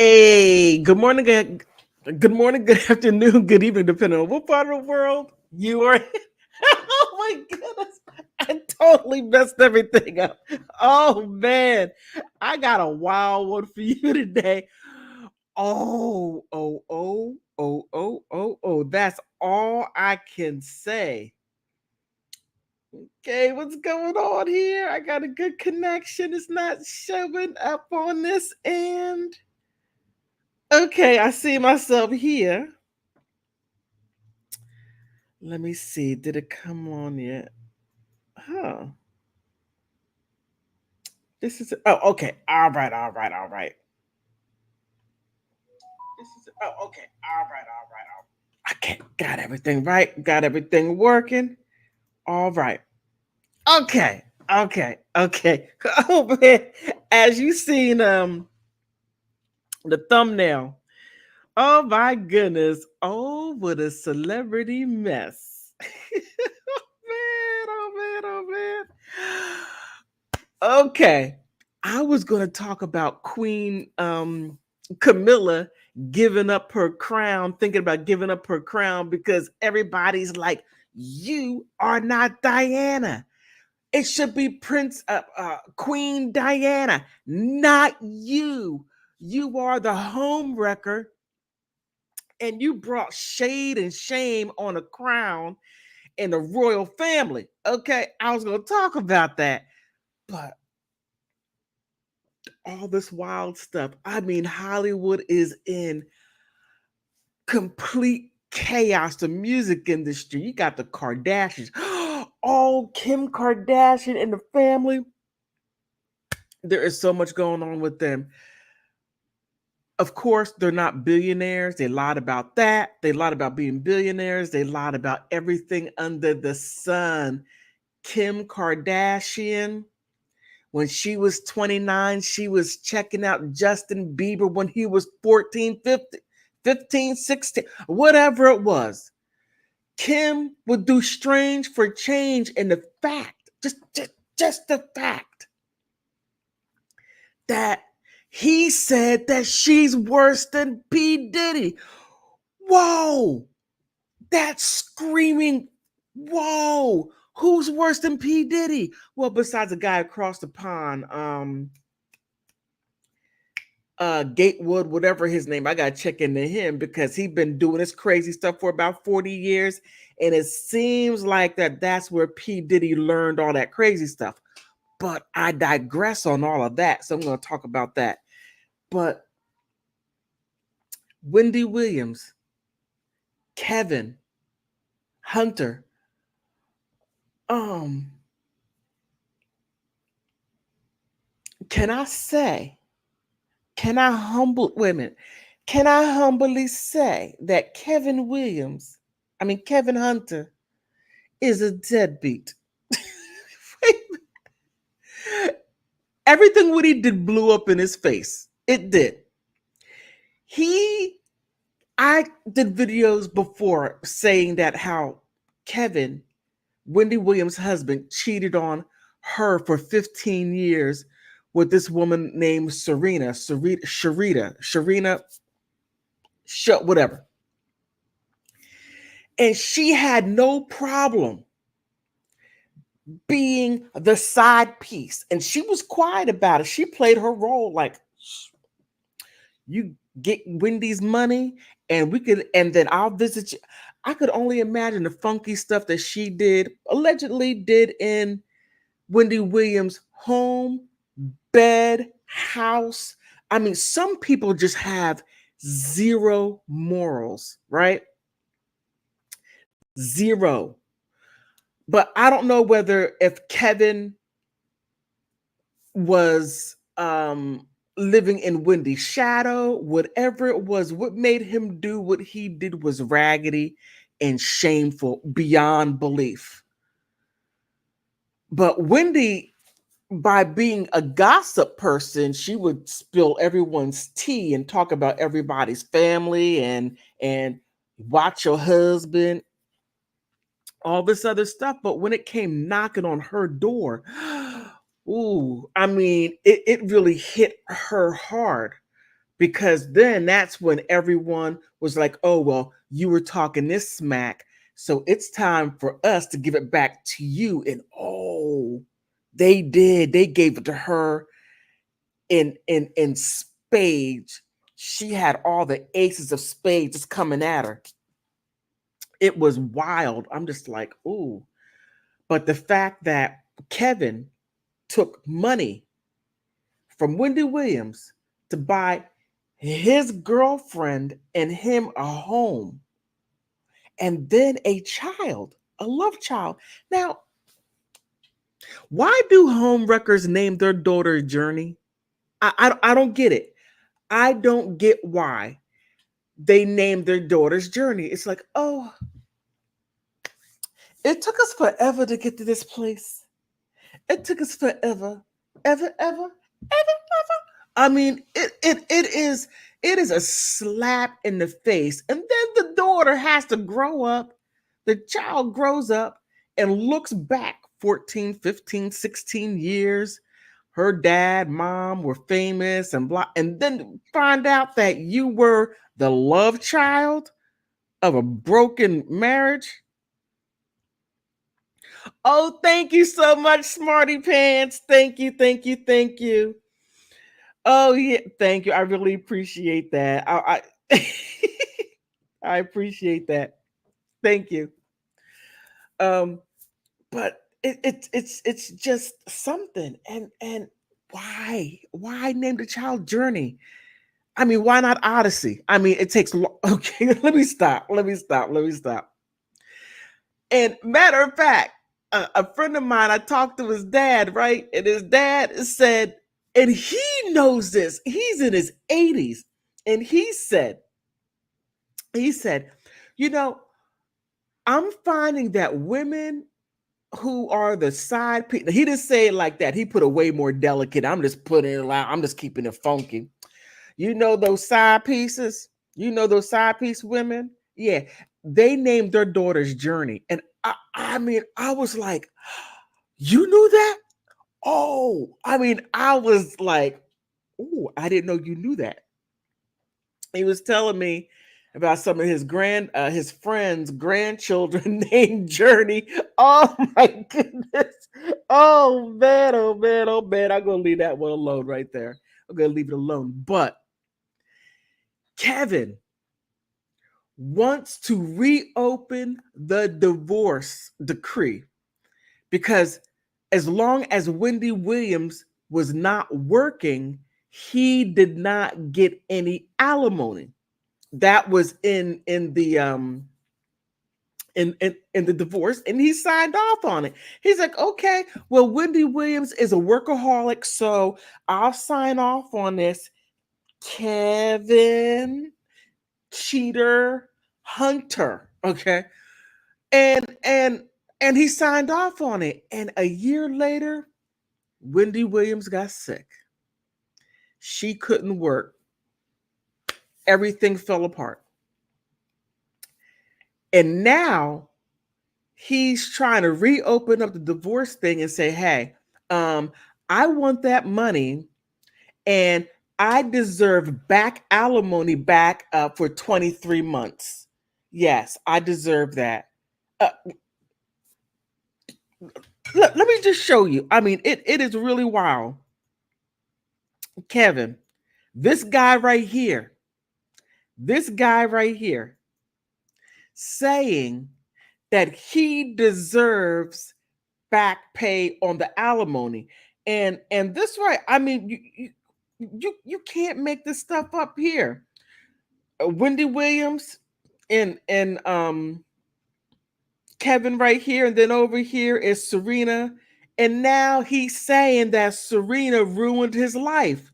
Hey, good morning, good afternoon, good evening, depending on what part of the world you are in. Oh my goodness, I totally messed everything up. Oh man, I got a wild one for you today. Oh, that's all I can say. Okay, what's going on here? I got a good connection. It's not showing up on this end. Okay, I see myself here. Let me see. Did it come on yet? Huh. This is okay. All right. This is okay. All right. Okay, got everything right. Got everything working. All right. Okay. Oh man. As you seen the thumbnail. Oh my goodness. Oh, what a celebrity mess. Oh man. Okay. I was going to talk about Queen Camilla giving up her crown, thinking about giving up her crown because everybody's like, you are not Diana. It should be Queen Diana, not you. You are the home wrecker, and you brought shade and shame on a crown in the royal family. Okay, I was going to talk about that, but all this wild stuff. I mean, Hollywood is in complete chaos. The music industry, you got the Kardashians. Oh, Kim Kardashian and the family. There is so much going on with them. Of course, they're not billionaires. They lied about that. They lied about being billionaires. They lied about everything under the sun. Kim Kardashian, when she was 29, she was checking out Justin Bieber when he was 14, 15, 16, whatever it was. Kim would do strange for change. And the fact, just the fact that he said that she's worse than P. Diddy. Whoa, that's screaming. Whoa, who's worse than P. Diddy? Well, besides the guy across the pond, Gatewood, whatever his name, I gotta check into him because he's been doing this crazy stuff for about 40 years. And it seems like that's where P. Diddy learned all that crazy stuff. But I digress on all of that. So I'm gonna talk about that. But Wendy Williams, Kevin, Hunter, um, can I say, can I humble women? Can I humbly say that Kevin Hunter is a deadbeat? Everything what he did blew up in his face. It did. He, I did videos before saying that how Kevin, Wendy Williams' husband, cheated on her for 15 years with this woman named Sharina, whatever. And she had no problem being the side piece. And she was quiet about it. She played her role like, you get Wendy's money and then I'll visit you. I could only imagine the funky stuff that she allegedly did in Wendy Williams' home, bed, house. I mean, some people just have zero morals, right? Zero. But I don't know whether if Kevin was living in Wendy's shadow, whatever it was, what made him do what he did was raggedy and shameful beyond belief. But Wendy, by being a gossip person, she would spill everyone's tea and talk about everybody's family and watch your husband, all this other stuff. But when it came knocking on her door, ooh, I mean, it really hit her hard because then that's when everyone was like, oh, well, you were talking this smack. So it's time for us to give it back to you. And oh, they did. They gave it to her in spades. She had all the aces of spades just coming at her. It was wild. I'm just like, ooh. But the fact that Kevin took money from Wendy Williams to buy his girlfriend and him a home and then a child, a love child. Now, why do home wreckers name their daughter Journey? I don't get it. I don't get why they named their daughter's Journey. It's like, oh, it took us forever to get to this place. It took us forever, ever. I mean, it is a slap in the face. And then the daughter has to grow up. The child grows up and looks back 14, 15, 16 years. Her dad, mom were famous and blah, and then find out that you were the love child of a broken marriage. Oh, thank you so much, Smarty Pants. Thank you. Oh yeah, thank you. I really appreciate that. I I appreciate that. Thank you. Um, but it's just something. And why name the child Journey? I mean, why not Odyssey? I mean, it takes okay. Let me stop. And matter of fact, a friend of mine, I talked to his dad, right? And his dad said, and he knows this. He's in his 80s, and he said, you know, I'm finding that women who are the side piece. He didn't say it like that. He put a way more delicate. I'm just putting it loud. I'm just keeping it funky. You know those side pieces? You know those side piece women? Yeah. They named their daughter's Journey. And I mean, I was like, you knew that? Oh, I mean, I was like, oh, I didn't know you knew that. He was telling me about some of his friends' grandchildren named Journey. Oh my goodness. Oh man. I'm gonna leave that one alone right there. I'm gonna leave it alone. But Kevin wants to reopen the divorce decree because as long as Wendy Williams was not working, he did not get any alimony. That was in the divorce, and he signed off on it. He's like, okay, well, Wendy Williams is a workaholic, so I'll sign off on this. Kevin, cheater, hunter, okay, and he signed off on it. And a year later, Wendy Williams got sick. She couldn't work. Everything fell apart. And now he's trying to reopen up the divorce thing and say, hey, I want that money and I deserve back alimony back for 23 months. Yes, I deserve that. Uh, let me just show you. I mean, it is really wild. Kevin, this guy right here, saying that he deserves back pay on the alimony. And this right, I mean, you can't make this stuff up here. Wendy Williams and Kevin right here, and then over here is Serena. And now he's saying that Serena ruined his life.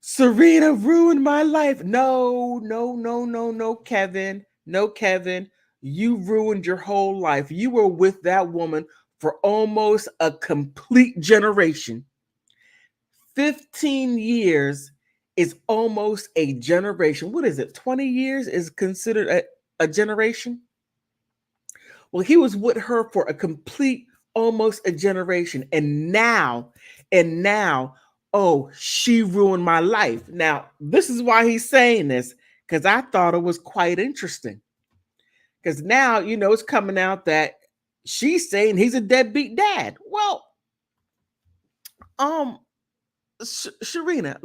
Serena ruined my life. No, Kevin. No, Kevin. You ruined your whole life. You were with that woman for almost a complete generation. 15 years is almost a generation. What is it? 20 years is considered a generation? Well, he was with her for a complete, almost a generation. And now, oh, she ruined my life. Now, this is why he's saying this, because I thought it was quite interesting. Because now, it's coming out that she's saying he's a deadbeat dad. Well, um, Sharina,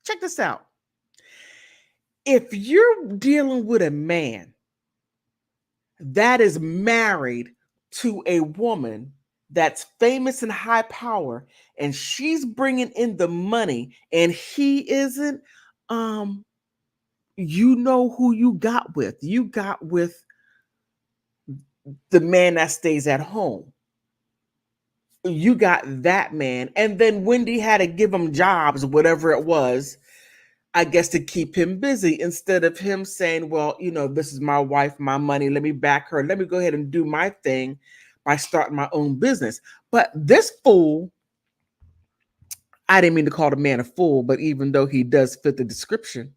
check this out. If you're dealing with a man that is married to a woman that's famous and high power, and she's bringing in the money and he isn't, you know who you got with. You got with the man that stays at home. You got that man. And then Wendy had to give him jobs, whatever it was, I guess, to keep him busy, instead of him saying, well, this is my wife, my money. Let me back her. Let me go ahead and do my thing by starting my own business. But this fool, I didn't mean to call the man a fool, but even though he does fit the description,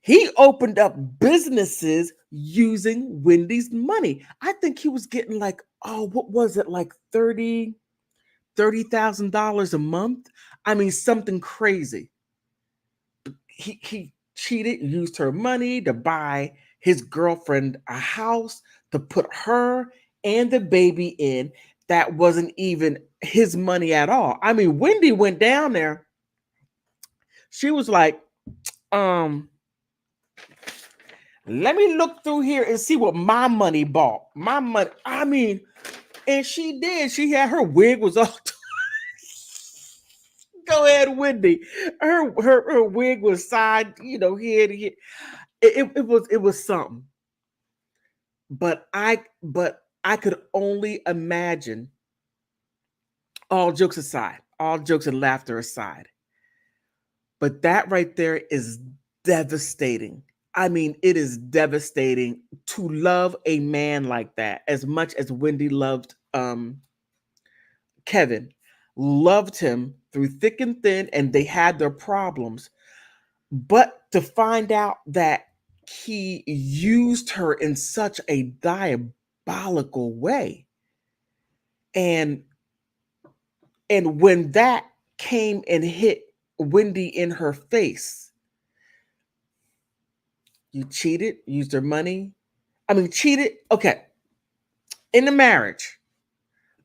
he opened up businesses using Wendy's money. I think he was getting like, oh, what was it? Like $30,000 a month. I mean, something crazy. He cheated, used her money to buy his girlfriend a house, to put her and the baby in. That wasn't even his money at all. I mean, Wendy went down there. She was like, let me look through here and see what my money bought. My money. I mean, and she did. She had her wig was all. Go ahead, Wendy. Her wig was side, here to here. It was something. But I could only imagine. All jokes aside, all jokes and laughter aside, but that right there is devastating. I mean, it is devastating to love a man like that as much as Wendy loved Kevin, loved him through thick and thin, and they had their problems. But to find out that he used her in such a diabolical way, and when that came and hit Wendy in her face, you cheated, used her money. I mean, cheated. Okay. In the marriage,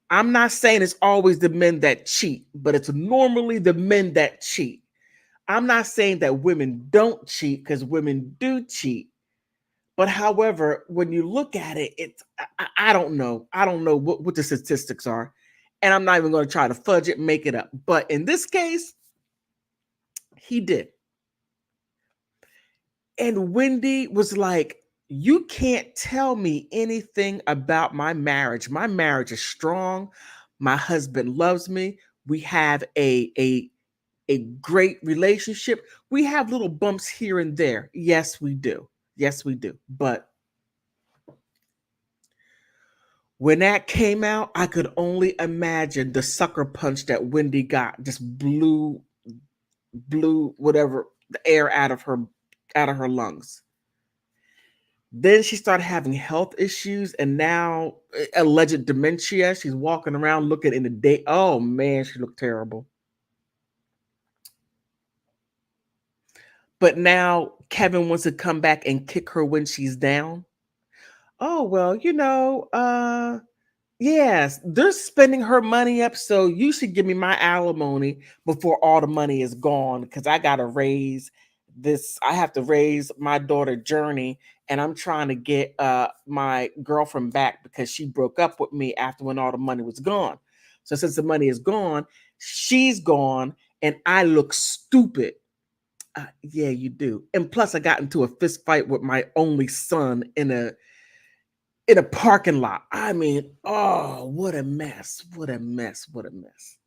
I'm not saying it's always the men that cheat, but it's normally the men that cheat. I'm not saying that women don't cheat, because women do cheat. But however, when you look at it, I don't know. I don't know what the statistics are. And I'm not even going to try to fudge it, make it up. But in this case, he did. And Wendy was like, you can't tell me anything about my marriage. My marriage is strong. My husband loves me. We have a great relationship. We have little bumps here and there. Yes, we do. Yes, we do. But when that came out, I could only imagine the sucker punch that Wendy got. Just blew whatever the air out of her lungs. Then she started having health issues, and now alleged dementia. She's walking around looking in the day. Oh man, she looked terrible. But now Kevin wants to come back and kick her when she's down. Oh well, yes, they're spending her money up, so you should give me my alimony before all the money is gone, because I gotta raise this. I have to raise my daughter Journey, and I'm trying to get my girlfriend back because she broke up with me after when all the money was gone. So since the money is gone, she's gone, and I look stupid. Yeah, you do. And plus, I got into a fist fight with my only son in a parking lot. I mean, oh, what a mess. What a mess. What a mess.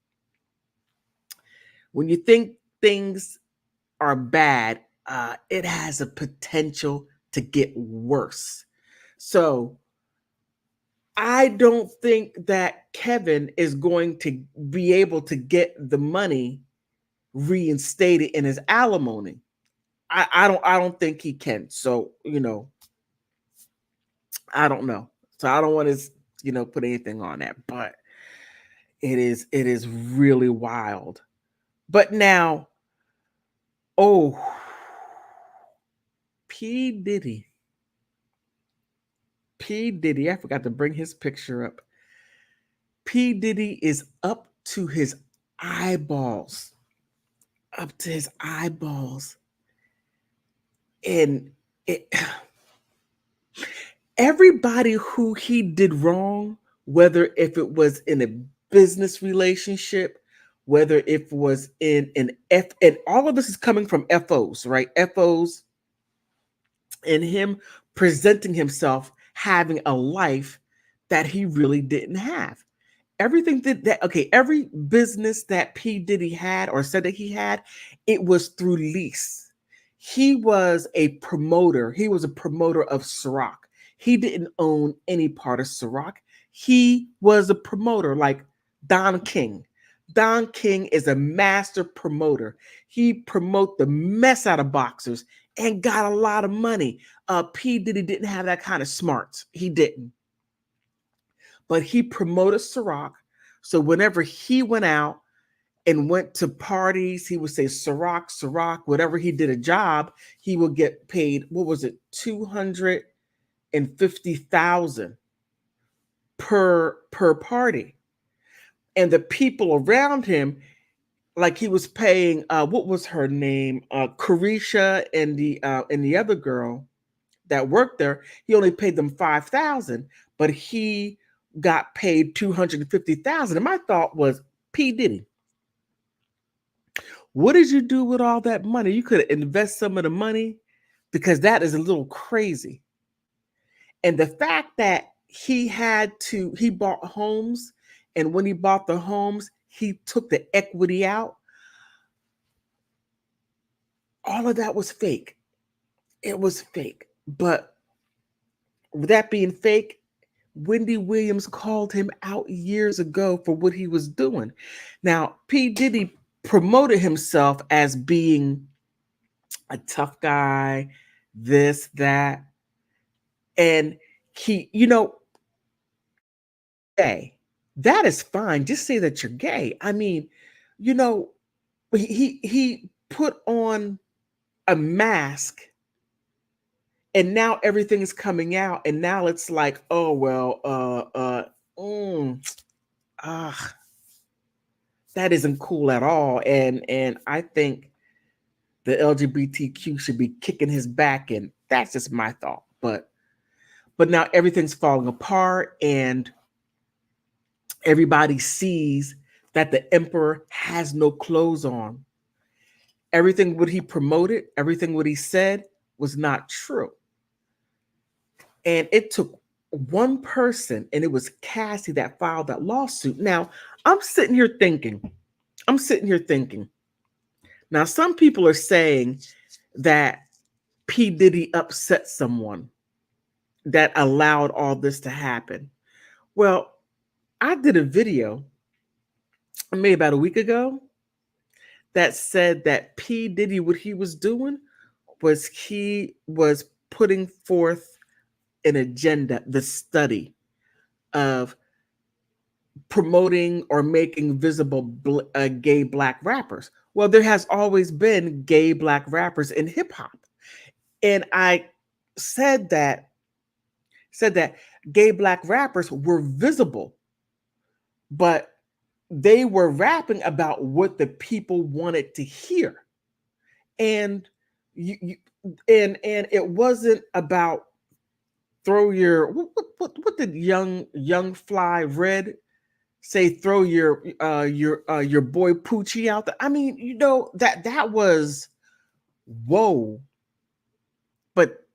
When you think things are bad, it has a potential to get worse. So I don't think that Kevin is going to be able to get the money reinstated in his alimony. I don't think he can. So, I don't know. So I don't want to, put anything on that. But It is really wild. But now, oh, P. Diddy. P. Diddy, I forgot to bring his picture up. P. Diddy is up to his eyeballs. Up to his eyeballs. And it, everybody who he did wrong, whether if it was in a business relationship, whether it was in an F, and all of this is coming from FOs, right? FOs, and him presenting himself having a life that he really didn't have. Everything that okay, every business that P. Diddy had or said that he had, it was through lease. He was a promoter. He was a promoter of Ciroc. He didn't own any part of Ciroc. He was a promoter like Don King. Don King is a master promoter. He promote the mess out of boxers and got a lot of money. P. Diddy didn't have that kind of smarts. He didn't. But he promoted Ciroc. So whenever he went out and went to parties, he would say Ciroc, Ciroc, whatever he did a job, he would get paid, what was it, 250,000 per party. And the people around him, like he was paying what was her name? Carisha and the other girl that worked there, he only paid them 5,000, but he got paid 250,000. And my thought was, P. Diddy, what did you do with all that money? You could invest some of the money because that is a little crazy. And the fact that he bought homes, and when he bought the homes, he took the equity out. All of that was fake. It was fake. But with that being fake, Wendy Williams called him out years ago for what he was doing. Now, P. Diddy promoted himself as being a tough guy, this, that, and gay. That is fine. Just say that you're gay. I mean, you know, he put on a mask, and now everything is coming out, and now it's like, oh well, ah, that isn't cool at all. And I think the LGBTQ should be kicking his back, and that's just my thought. But now everything's falling apart, and everybody sees that the emperor has no clothes on. Everything what he promoted, everything what he said was not true. And it took one person, and it was Cassie, that filed that lawsuit. Now, I'm sitting here thinking, now some people are saying that P. Diddy upset someone that allowed all this to happen. Well, I did a video maybe about a week ago that said that P. Diddy, what he was doing was he was putting forth an agenda, the study of promoting or making visible gay black rappers. Well, there has always been gay black rappers in hip hop. And I said that gay black rappers were visible, but they were rapping about what the people wanted to hear. And and it wasn't about throw your what did young fly red say, throw your boy Poochie out there. I mean, that was whoa. But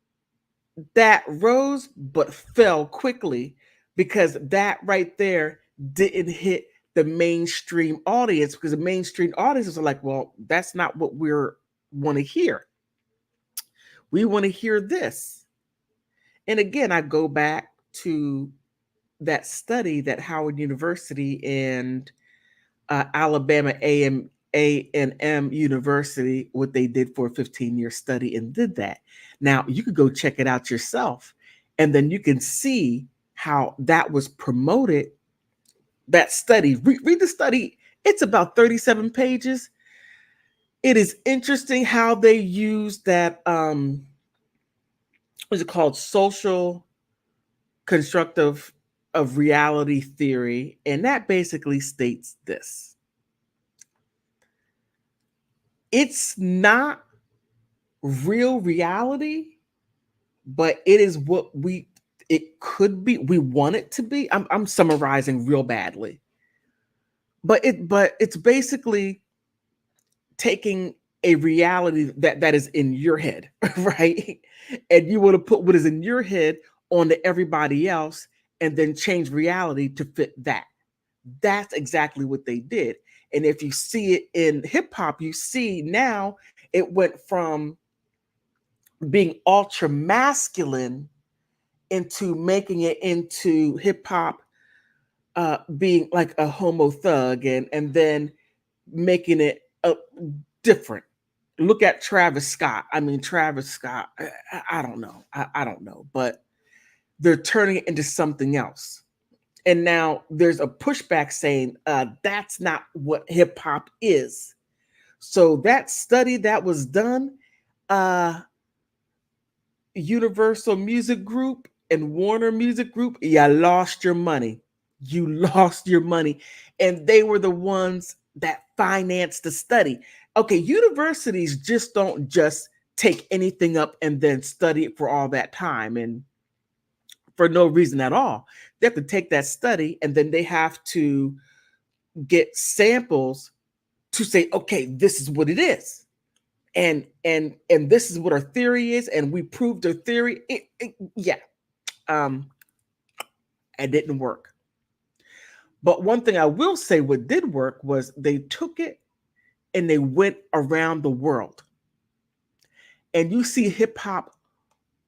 that rose but fell quickly, because that right there didn't hit the mainstream audience, because the mainstream audiences are like, well, that's not what we're want to hear. We want to hear this. And again, I go back to that study that Howard University and Alabama A&M University, what they did for a 15-year study, and did that. Now, you could go check it out yourself, and then you can see how that was promoted that study. Read the study. It's about 37 pages. It is interesting how they use that what's it called? Social constructive of reality theory. And that basically states this. It's not real reality, but it is what it could be. We want it to be. I'm summarizing real badly. But it's basically taking a reality that is in your head, right? And you want to put what is in your head onto everybody else and then change reality to fit that. That's exactly what they did. And if you see it in hip hop, you see now it went from being ultra masculine into making it into hip hop being like a homo thug and then making it different. Look at Travis Scott. I mean, Travis Scott, I don't know. I don't know, but they're turning it into something else. And now there's a pushback saying that's not what hip hop is. So that study that was done, uh, Universal Music Group and Warner Music Group, you lost your money. You lost your money. And they were the ones that financed the study. Okay, universities just don't just take anything up and then study it for all that time and for no reason at all. They have to take that study and then they have to get samples to say, okay, this is what it is. And this is what our theory is, and we proved our theory. Yeah, um, it didn't work. But one thing I will say, what did work was they took it and they went around the world, and you see hip hop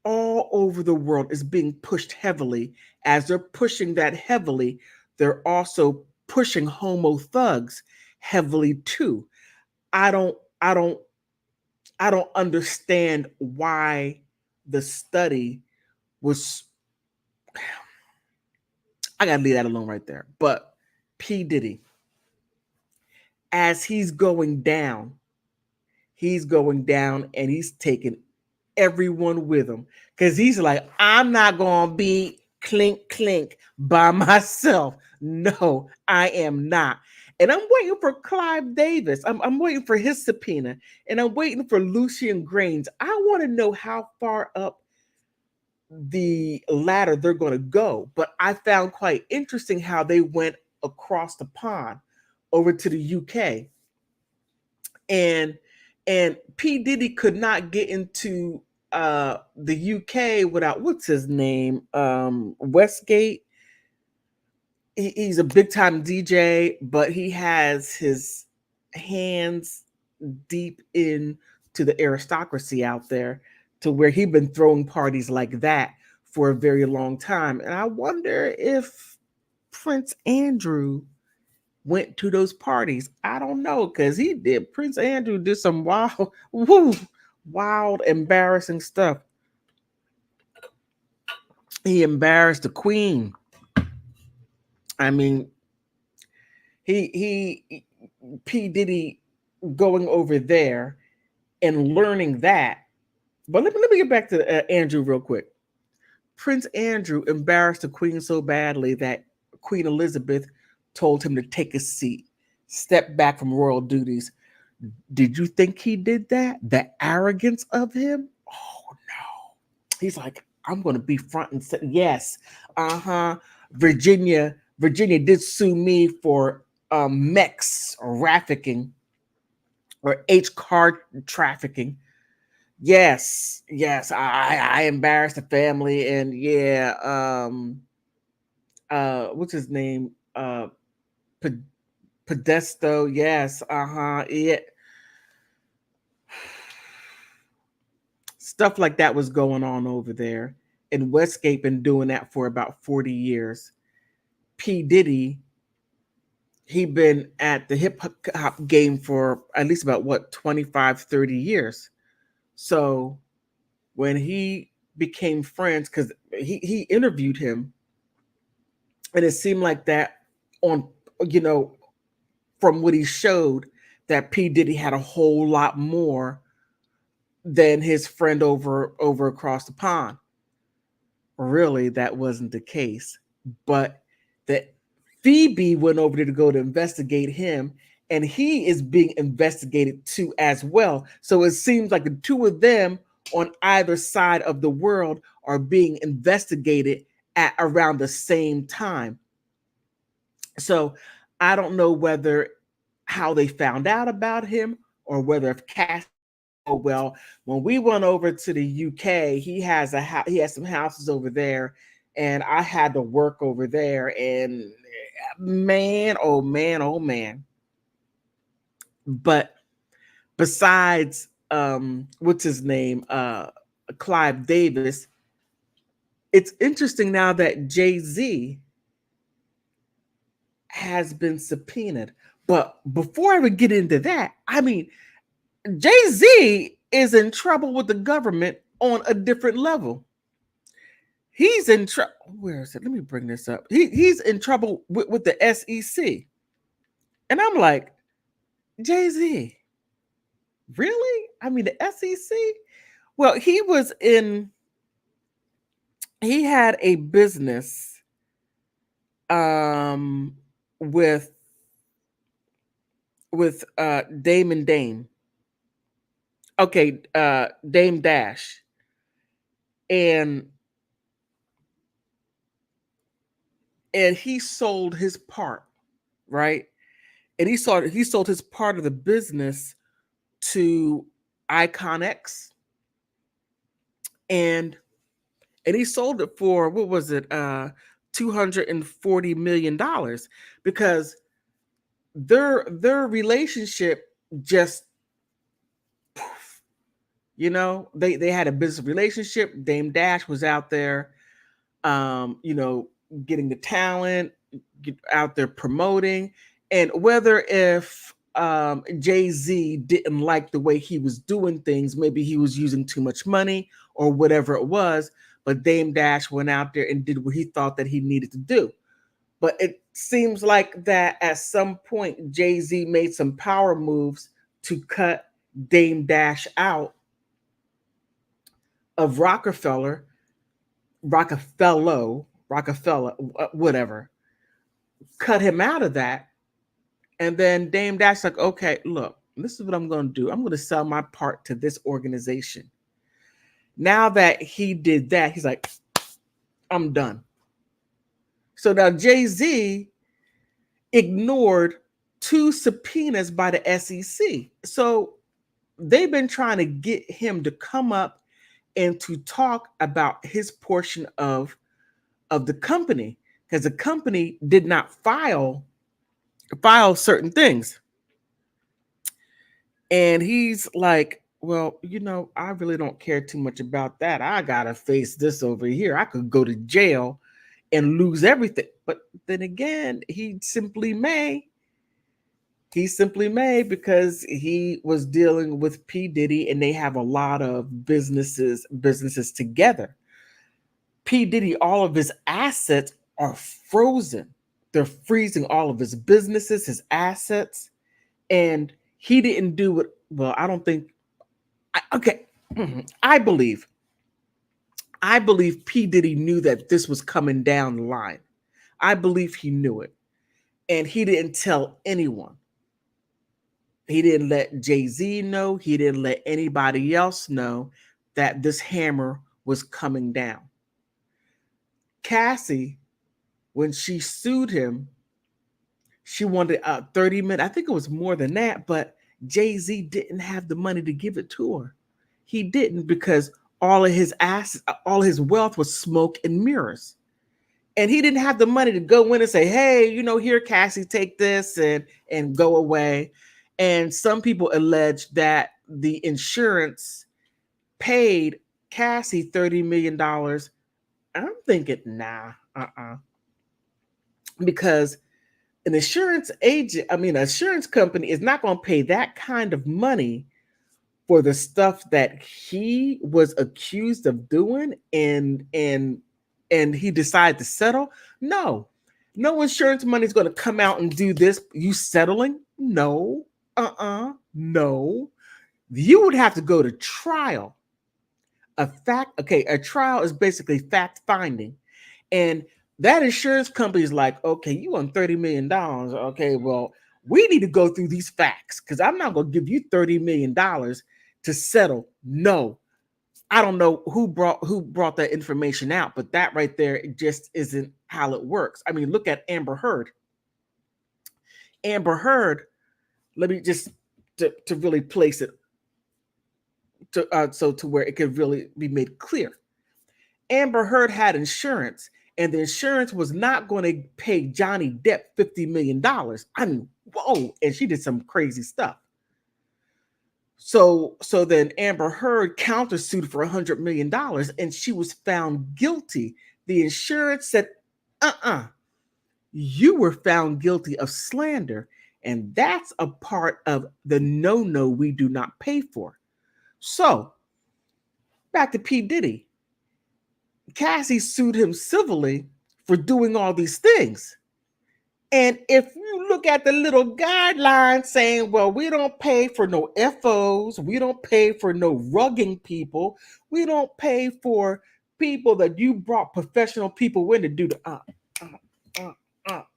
all over the world is being pushed heavily. As they're pushing that heavily, they're also pushing homo thugs heavily too. I don't, I don't, I don't understand why the study was. I gotta leave that alone right there. But P. Diddy, as he's going down and he's taking everyone with him. Because he's like, I'm not gonna be clink clink by myself. No, I am not. And I'm waiting for Clive Davis. I'm waiting for his subpoena. And I'm waiting for Lucian Grains. I want to know how far up the ladder they're going to go. But I found quite interesting how they went across the pond over to the UK. And P. Diddy could not get into the UK without what's his name? Westgate. He's a big time DJ, but he has his hands deep in to the aristocracy out there to where he'd been throwing parties like that for a very long time. And I wonder if Prince Andrew went to those parties. I don't know, because he did. Prince Andrew did some wild, woo, wild, embarrassing stuff. He embarrassed the Queen. I mean, he P. Diddy going over there and learning that. But let me get back to Andrew real quick. Prince Andrew embarrassed the Queen so badly that Queen Elizabeth told him to take a seat, step back from royal duties. Did you think he did that? The arrogance of him? Oh no. He's like, I'm going to be front and center. Yes. Uh-huh. Virginia did sue me for mex or trafficking or H card trafficking. Yes, I embarrassed the family, and yeah, what's his name? Podesto, yes, yeah. Stuff like that was going on over there. And Westgate been doing that for about 40 years. P. Diddy, he been at the hip hop game for at least about what 25, 30 years. So when he became friends, because he interviewed him, and it seemed like that on, you know, from what he showed, that P. Diddy had a whole lot more than his friend over across the pond. Really, that wasn't the case. But that Phoebe went over there to go to investigate him, and he is being investigated too as well. So it seems like the two of them on either side of the world are being investigated at around the same time. So I don't know whether how they found out about him, or whether if Cass, oh well, when we went over to the UK, he has some houses over there, and I had to work over there, and man, oh man, oh man. But besides what's his name? Clive Davis, it's interesting now that Jay-Z has been subpoenaed. But before I would get into that, I mean, Jay-Z is in trouble with the government on a different level. He's in trouble. Where is it? Let me bring this up. He's in trouble with the SEC. And I'm like, Jay-Z, really? I mean, the SEC? Well, he had a business um with Dame and Dame. Okay, Dame Dash. And he sold his part, right? And he sold his part of the business to Icon X, and he sold it for, what was it, $240 million, because their relationship just, they had a business relationship. Dame Dash was out there, getting the talent, out there promoting. And whether if Jay-Z didn't like the way he was doing things, maybe he was using too much money or whatever it was, but Dame Dash went out there and did what he thought that he needed to do. But it seems like that at some point Jay-Z made some power moves to cut Dame Dash out of Rockefeller, whatever, cut him out of that. And then Dame Dash like, okay, look, this is what I'm going to do. I'm going to sell my part to this organization. Now that he did that, he's like, I'm done. So now Jay-Z ignored 2 subpoenas by the SEC. So they've been trying to get him to come up and to talk about his portion of the company, because the company did not file certain things. And he's like, well, I really don't care too much about that. I gotta face this over here. I could go to jail and lose everything. But then again, he simply may, because he was dealing with P. Diddy, and they have a lot of businesses together. P. Diddy, all of his assets are frozen. They're freezing all of his businesses, his assets. And he didn't do it. Well, I don't think. Okay. I believe P. Diddy knew that this was coming down the line. I believe he knew it. And he didn't tell anyone. He didn't let Jay-Z know. He didn't let anybody else know that this hammer was coming down. Cassie, when she sued him, she wanted 30 minutes. I think it was more than that, but Jay-Z didn't have the money to give it to her. He didn't, because all of his assets, all his wealth was smoke and mirrors. And he didn't have the money to go in and say, hey, here, Cassie, take this and go away. And some people allege that the insurance paid Cassie $30 million. I'm thinking, nah, because an insurance company is not going to pay that kind of money for the stuff that he was accused of doing, and he decided to settle. No, No insurance money is going to come out and do this. You settling? No. No. You would have to go to trial. A trial is basically fact finding. And that insurance company is like, okay, you won $30 million. Okay, well, we need to go through these facts because I'm not going to give you $30 million to settle. No, I don't know who brought that information out, but that right there, it just isn't how it works. I mean, look at Amber Heard. Amber Heard, let me just to really place it to where it could really be made clear. Amber Heard had insurance, and the insurance was not going to pay Johnny Depp $50 million. I mean, whoa, and she did some crazy stuff. So then Amber Heard countersued for $100 million, and she was found guilty. The insurance said, you were found guilty of slander, and that's a part of the no we do not pay for. So back to P. Diddy. Cassie sued him civilly for doing all these things. And if you look at the little guidelines saying, well, we don't pay for no FOs, we don't pay for no rugging people, we don't pay for people that you brought professional people in to do the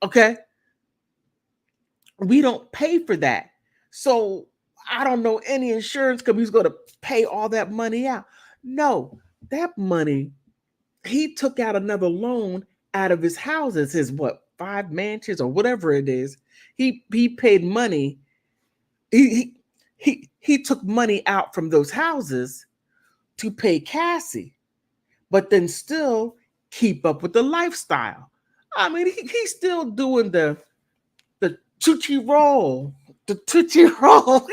okay? We don't pay for that. So I don't know any insurance company who's going to pay all that money out. No, that money, he took out another loan out of his houses, his what, 5 mansions or whatever it is. He paid money. He took money out from those houses to pay Cassie, but then still keep up with the lifestyle. I mean, he's still doing the Tootsie Roll, the Tootsie Roll.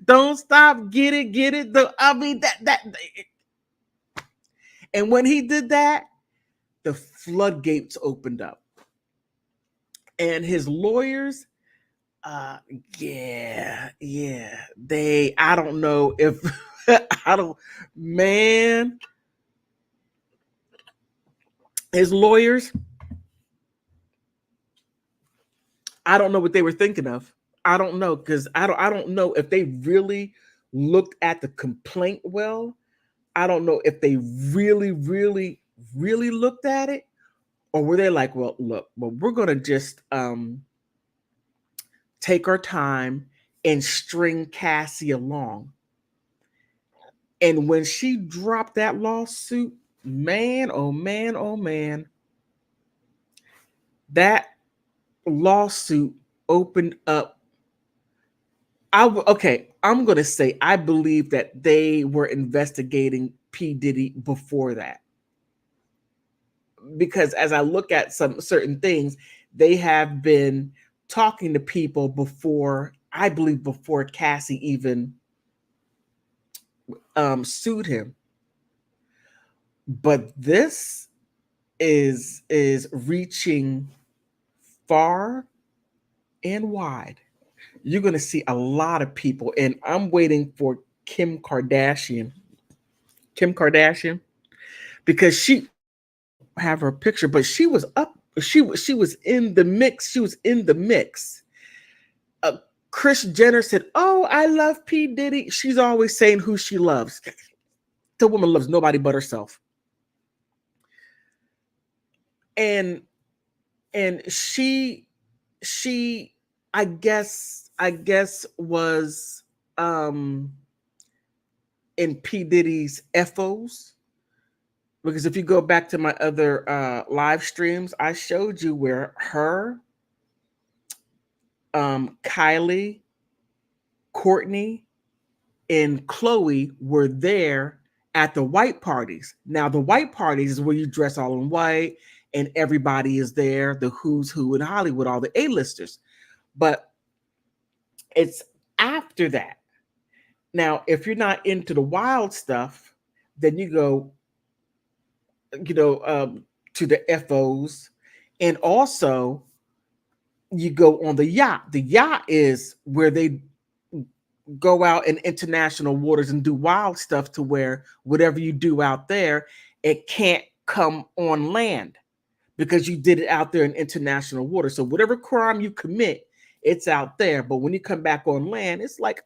Don't stop, get it. I mean that. And when he did that, the floodgates opened up. And his lawyers, I don't know if, man, his lawyers, I don't know what they were thinking of. I don't know, because I don't know if they really looked at the complaint well. I don't know if they really looked at it, or were they like, well, look, we're gonna just take our time and string Cassie along. And when she dropped that lawsuit, man, oh man, that lawsuit opened up. I'm going to say I believe that they were investigating P. Diddy before that. Because as I look at some certain things, they have been talking to people before, I believe before Cassie even sued him. But this is reaching far and wide. You're going to see a lot of people, and I'm waiting for Kim Kardashian, because she have her picture, but she was up. She was in the mix. She was in the mix. Kris Jenner said, "Oh, I love P. Diddy." She's always saying who she loves. The woman loves nobody but herself. And she I guess was in P. Diddy's FOs. Because if you go back to my other live streams, I showed you where her, Kylie, Courtney, and Chloe were there at the white parties. Now, the white parties is where you dress all in white and everybody is there, the who's who in Hollywood, all the A-listers. But it's after that. Now, if you're not into the wild stuff, then you go, to the FOs, and also you go on the yacht. The yacht is where they go out in international waters and do wild stuff, to where whatever you do out there, it can't come on land. because you did it out there in international water. So whatever crime you commit, it's out there. But when you come back on land, it's like,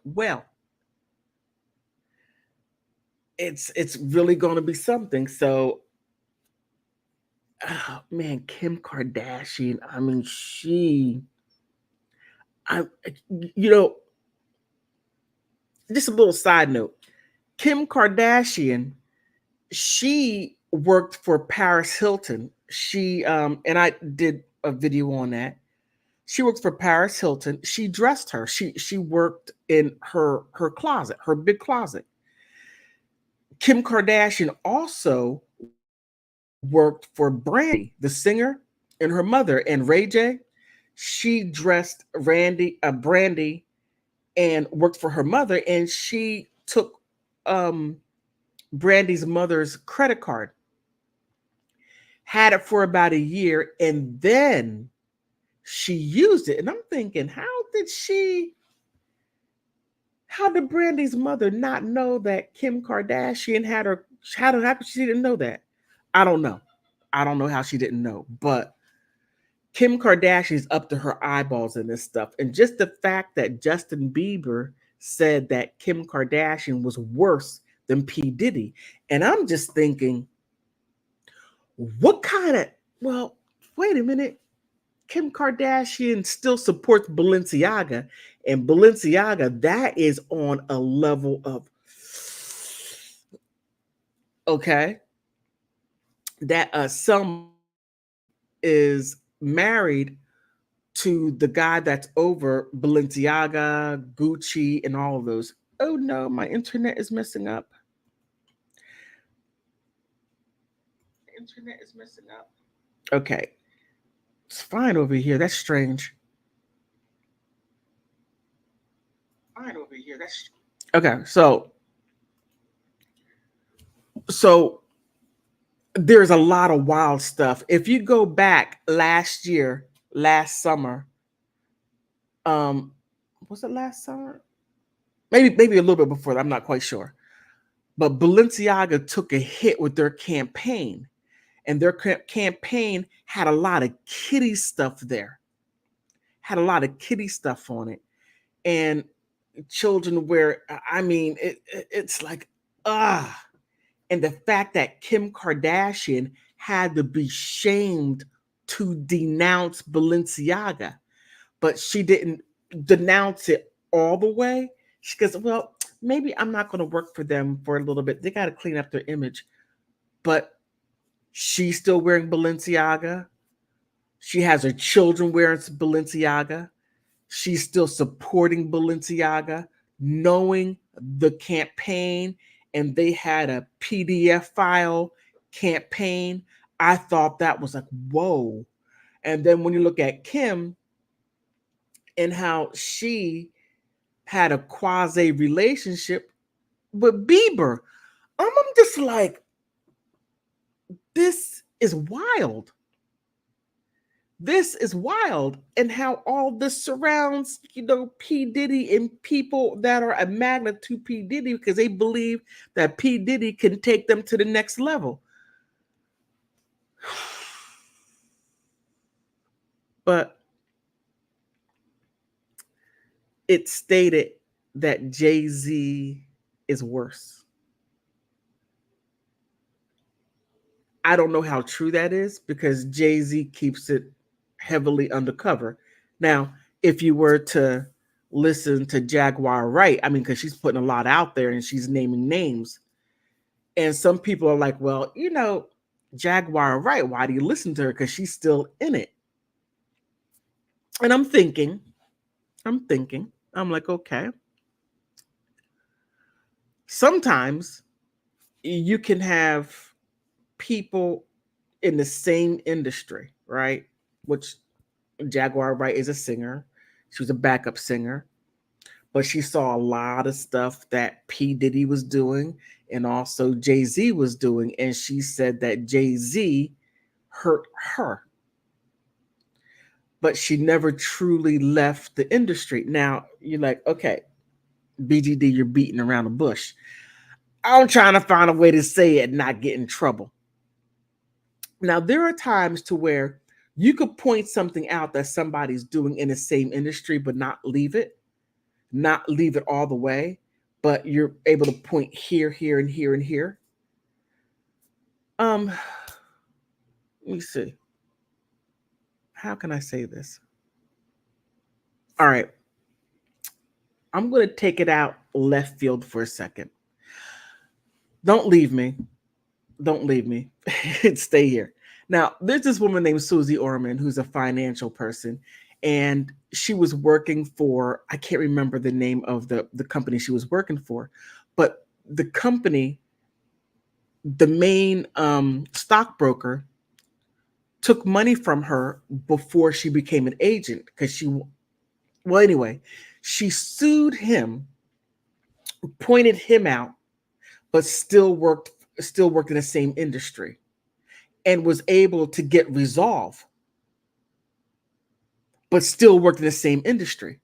well, it's really going to be something. So, oh, man, Kim Kardashian. I mean, I, you know, just a little side note. Kim Kardashian, she worked for Paris Hilton. She and I did a video on that. She works for Paris Hilton. She dressed her. She worked in her closet, her big closet. Kim Kardashian also worked for Brandy, the singer, and her mother and Ray J. She dressed Brandy, and worked for her mother, and she took um, Brandy's mother's credit card, had it for about a year, and then she used it. And I'm thinking, how did Brandy's mother not know that Kim Kardashian had her? How she didn't know that? I don't know. I don't know how she didn't know, but Kim Kardashian's up to her eyeballs in this stuff. And just the fact that Justin Bieber said that Kim Kardashian was worse than P. Diddy. And I'm just thinking, what kind of, well, wait a minute. Kim Kardashian still supports Balenciaga, and Balenciaga, that is on a level of, okay, that some is married to the guy that's over Balenciaga, Gucci, and all of those. Oh no, my internet is messing up. Internet is messing up. Okay, it's fine over here. That's strange. Fine over here. That's okay. So there's a lot of wild stuff. If you go back last summer, um, was it last summer? Maybe a little bit before that. I'm not quite sure. But Balenciaga took a hit with their campaign, and their campaign had a lot of kitty stuff there. Had a lot of kitty stuff on it, and children wear. I mean, it's like ah. And the fact that Kim Kardashian had to be shamed to denounce Balenciaga, but she didn't denounce it all the way. She goes, well, maybe I'm not going to work for them for a little bit. They got to clean up their image. But she's still wearing Balenciaga. She has her children wearing Balenciaga. She's still supporting Balenciaga, knowing the campaign, and they had a PDF file campaign. I thought that was like, whoa. And then when you look at Kim and how she had a quasi relationship with Bieber, I'm just like, this is wild. This is wild, and how all this surrounds, P. Diddy and people that are a magnet to P. Diddy because they believe that P. Diddy can take them to the next level. But it stated that Jay-Z is worse. I don't know how true that is because Jay-Z keeps it heavily undercover. Now, if you were to listen to Jaguar Wright, I mean, because she's putting a lot out there and she's naming names. And some people are like, well, Jaguar Wright, why do you listen to her? Because she's still in it. And I'm thinking, I'm like, okay. Sometimes you can have people in the same industry, right? Which Jaguar Wright is a singer. She was a backup singer, but she saw a lot of stuff that P. Diddy was doing and also Jay-Z was doing. And she said that Jay-Z hurt her. But she never truly left the industry. Now, you're like, okay, BGD, you're beating around the bush. I'm trying to find a way to say it and not get in trouble. Now, there are times to where you could point something out that somebody's doing in the same industry, but not leave it all the way, but you're able to point here, here, and here, and here. Let me see. How can I say this? All right. I'm going to take it out left field for a second. Don't leave me. Don't leave me. Stay here. Now, there's this woman named Susie Orman who's a financial person, and she was working for, I can't remember the name of the company she was working for, but the company, the main stockbroker, took money from her before she became an agent because well, anyway, she sued him, pointed him out, but still worked in the same industry and was able to get resolve, but still worked in the same industry.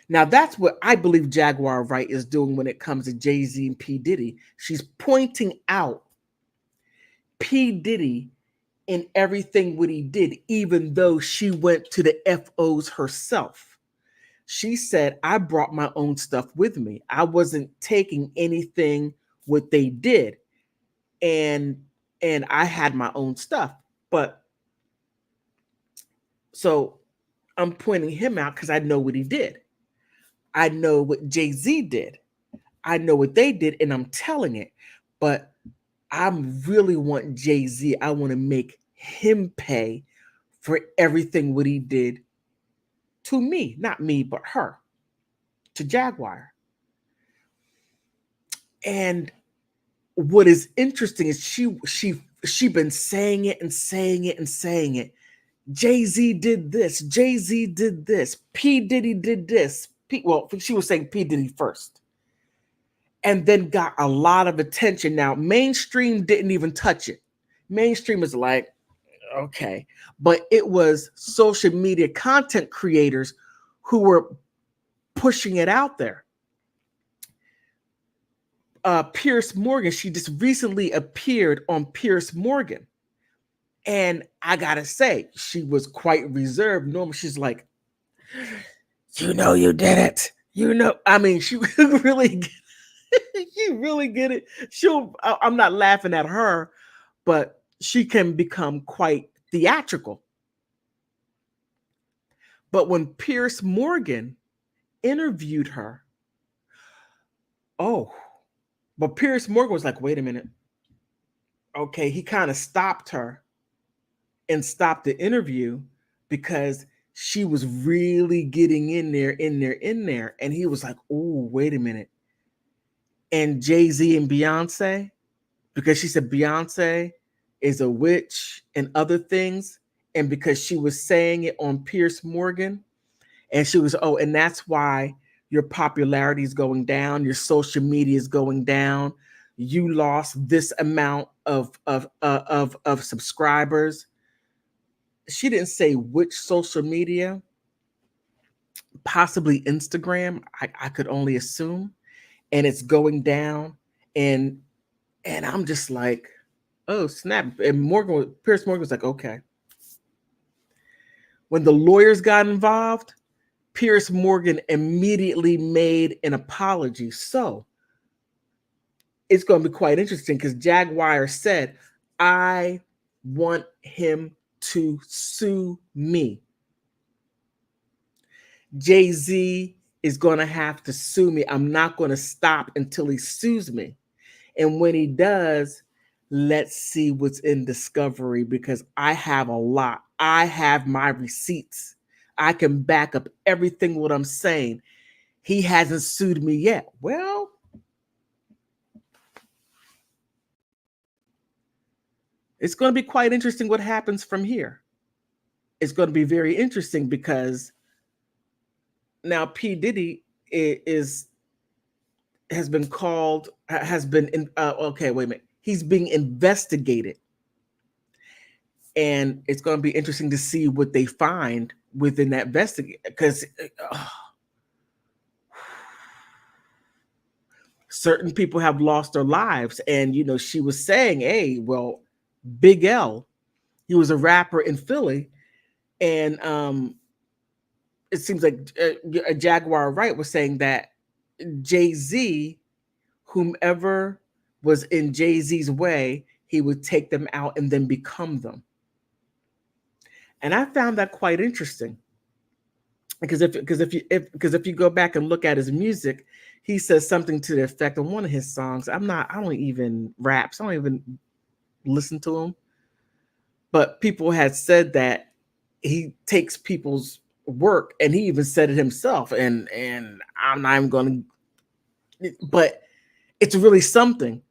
Now, that's what I believe Jaguar Wright is doing when it comes to Jay-Z and P. Diddy. She's pointing out P. Diddy in everything what he did, even though she went to the FOs herself. She said, I brought my own stuff with me. I wasn't taking anything what they did. And I had my own stuff. But so I'm pointing him out because I know what he did. I know what Jay-Z did. I know what they did, and I'm telling it. But I really want Jay-Z. I want to make him pay for everything what he did to me. Not me, but her. To Jaguar. And what is interesting is she been saying it and saying it and saying it. Jay-Z did this. Jay-Z did this. P. Diddy did this. Well, she was saying P. Diddy first. And then got a lot of attention. Now, mainstream didn't even touch it. Mainstream is like, okay. But it was social media content creators who were pushing it out there. Piers Morgan, she just recently appeared on Piers Morgan. And I gotta say, she was quite reserved. Normally, she's like, you know, you did it. You know, I mean, she really, you really get it. I'm not laughing at her, but she can become quite theatrical. But when Piers Morgan interviewed her, but Piers Morgan was like, wait a minute. Okay, he kind of stopped her and stopped the interview because she was really getting in there. And he was like, oh, wait a minute. And Jay-Z and Beyonce, because she said Beyonce is a witch and other things. And because she was saying it on Piers Morgan, and she was, and that's why your popularity is going down, your social media is going down. You lost this amount of subscribers. She didn't say which social media, possibly Instagram. I could only assume, and it's going down. And I'm just like, oh snap! And Piers Morgan was like, okay. When the lawyers got involved, Piers Morgan immediately made an apology. So it's going to be quite interesting because Jaguar said, I want him to sue me. Jay-Z is going to have to sue me. I'm not going to stop until he sues me. And when he does, let's see what's in discovery, because I have a lot. I have my receipts. I can back up everything what I'm saying. He hasn't sued me yet. Well, it's going to be quite interesting what happens from here. It's going to be very interesting because now P. Diddy has been called, has been in, okay, wait a minute. He's being investigated. And it's going to be interesting to see what they find within that investigation. Because certain people have lost their lives. And, she was saying, hey, well, Big L, he was a rapper in Philly. And it seems like a Jaguar Wright was saying that Jay-Z, whomever was in Jay-Z's way, he would take them out and then become them. And I found that quite interesting. Because if you go back and look at his music, he says something to the effect of one of his songs. I don't even raps. I don't even listen to him. But people had said that he takes people's work, and he even said it himself. And I'm not even going to, but it's really something.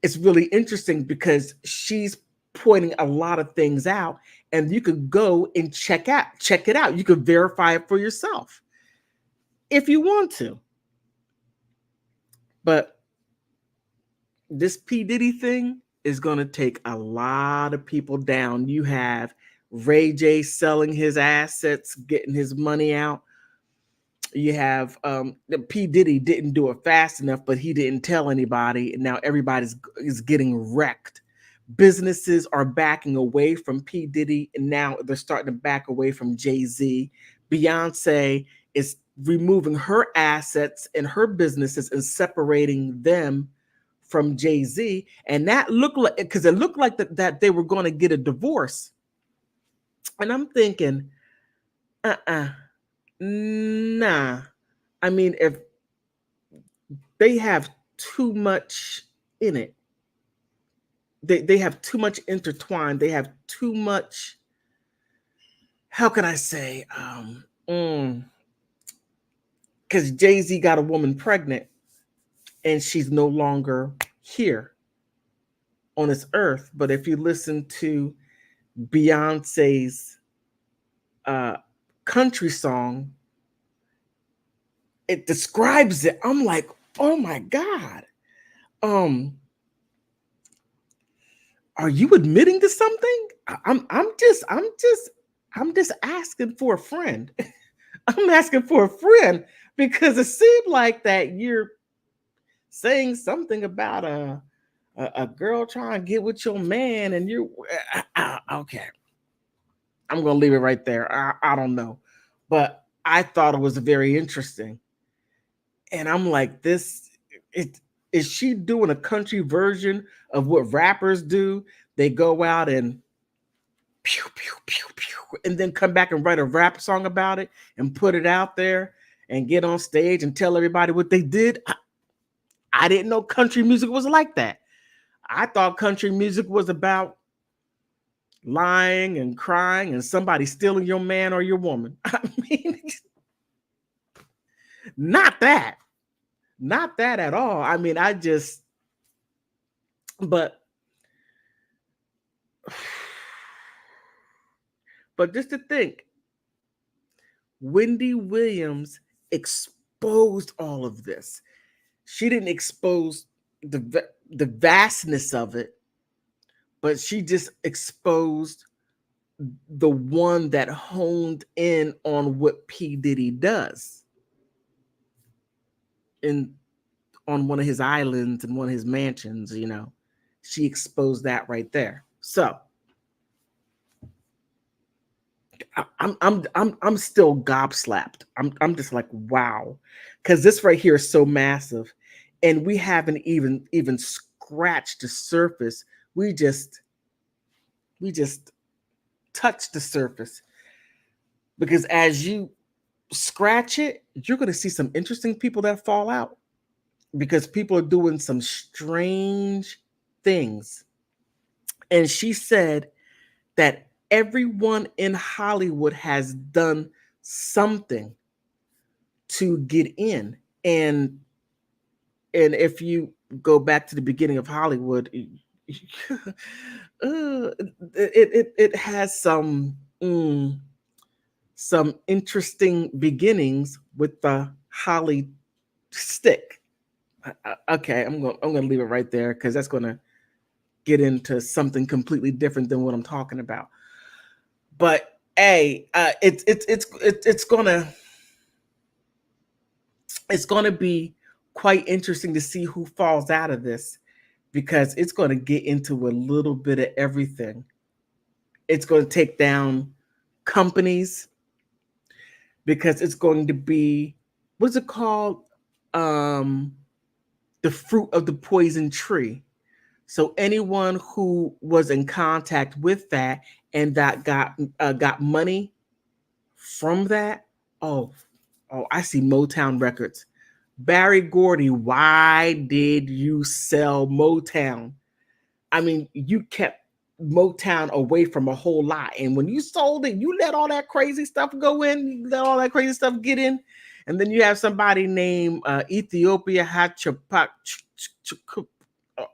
It's really interesting because she's pointing a lot of things out, and you could go and check it out. You could verify it for yourself if you want to. But this P. Diddy thing is going to take a lot of people down. You have Ray J selling his assets, getting his money out. You have P. Diddy didn't do it fast enough, but he didn't tell anybody. And now everybody's is getting wrecked. Businesses are backing away from P. Diddy, and now they're starting to back away from Jay-Z. Beyonce is removing her assets and her businesses and separating them from Jay-Z. And that looked like, because it looked like that they were going to get a divorce. And I'm thinking, nah. I mean, if they have too much in it, they have too much intertwined. They have too much, how can I say? Because Jay-Z got a woman pregnant and she's no longer here on this earth. But if you listen to Beyonce's country song, it describes it. I'm like, oh my God. Are you admitting to something? I'm just asking for a friend. I'm asking for a friend because it seemed like that you're saying something about a girl trying to get with your man, and you're okay. I'm gonna leave it right there. I don't know, but I thought it was very interesting, and I'm like, is she doing a country version of what rappers do? They go out and pew, pew, pew, pew, and then come back and write a rap song about it and put it out there and get on stage and tell everybody what they did. I didn't know country music was like that. I thought country music was about lying and crying and somebody stealing your man or your woman. I mean, not that at all. I mean, but just to think, Wendy Williams exposed all of this. She didn't expose the vastness of it, but she just exposed the one that honed in on what P. Diddy does on one of his islands and one of his mansions. She exposed that right there. So I'm still gobslapped. I'm just like, wow, because this right here is so massive, and we haven't even scratched the surface. We just touched the surface, because as you scratch it, you're going to see some interesting people that fall out, because people are doing some strange things. And she said that everyone in Hollywood has done something to get in. And if you go back to the beginning of Hollywood, it has some interesting beginnings with the Holly stick. Okay, I'm gonna leave it right there, because that's gonna get into something completely different than what I'm talking about. But hey, it's gonna be quite interesting to see who falls out of this because it's going to get into a little bit of everything. It's going to take down companies because it's going to be, what's it called? Um, the fruit of the poison tree. So anyone who was in contact with that and that got money from that, oh, I see Motown Records. Barry Gordy, why did you sell Motown? I mean, you kept Motown away from a whole lot. And when you sold it, you let all that crazy stuff go in, you let all that crazy stuff get in. And then you have somebody named Ethiopia Hatchapak.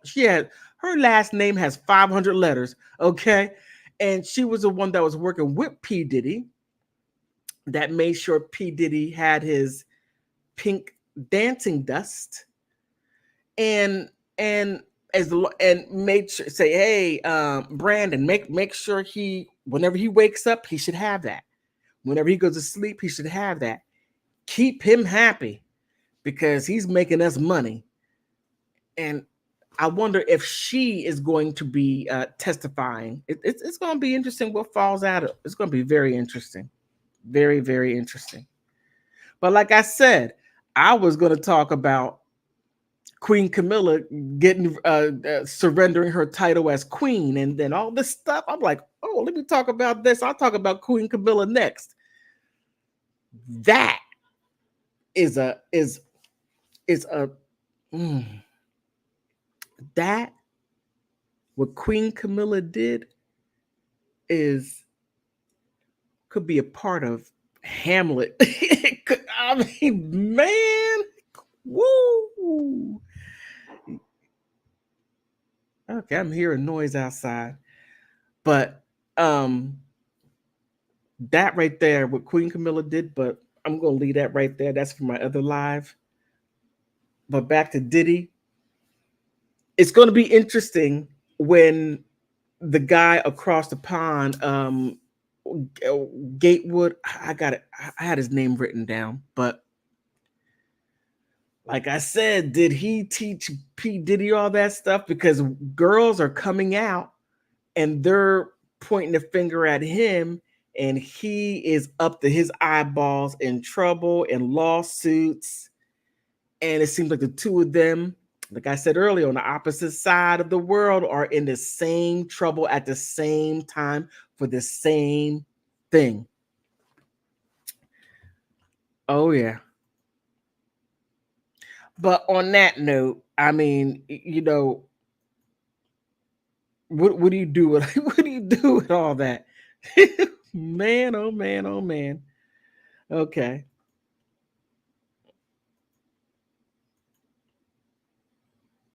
She had, her last name has 500 letters, okay? And she was the one that was working with P. Diddy that made sure P. Diddy had his pink dancing dust and as the and made sure say, hey, Brandon, make sure he, whenever he wakes up, he should have that. Whenever he goes to sleep, he should have that. Keep him happy because he's making us money. And I wonder if she is going to be testifying. It's going to be interesting what falls out of. It's going to be very interesting, very, very interesting. But like I said, I was going to talk about Queen Camilla getting surrendering her title as queen, and then all this stuff. I'm like, oh, let me talk about this. I'll talk about Queen Camilla next. That is a mm, that what Queen Camilla did is could be a part of Hamlet. I mean, man, woo. Okay, I'm hearing noise outside, but that right there, what Queen Camilla did, but I'm gonna leave that right there. That's for my other live. But back to Diddy, it's gonna be interesting when the guy across the pond, Gatewood, I got it. I had his name written down, but like I said, did he teach P. Diddy all that stuff? Because girls are coming out and they're pointing the finger at him, and he is up to his eyeballs in trouble and lawsuits. And it seems like the two of them, like I said earlier, on the opposite side of the world, are in the same trouble at the same time for the same thing. Oh, yeah. But on that note, I mean, what do you do with what do you do with all that? Man, oh man, oh man. Okay.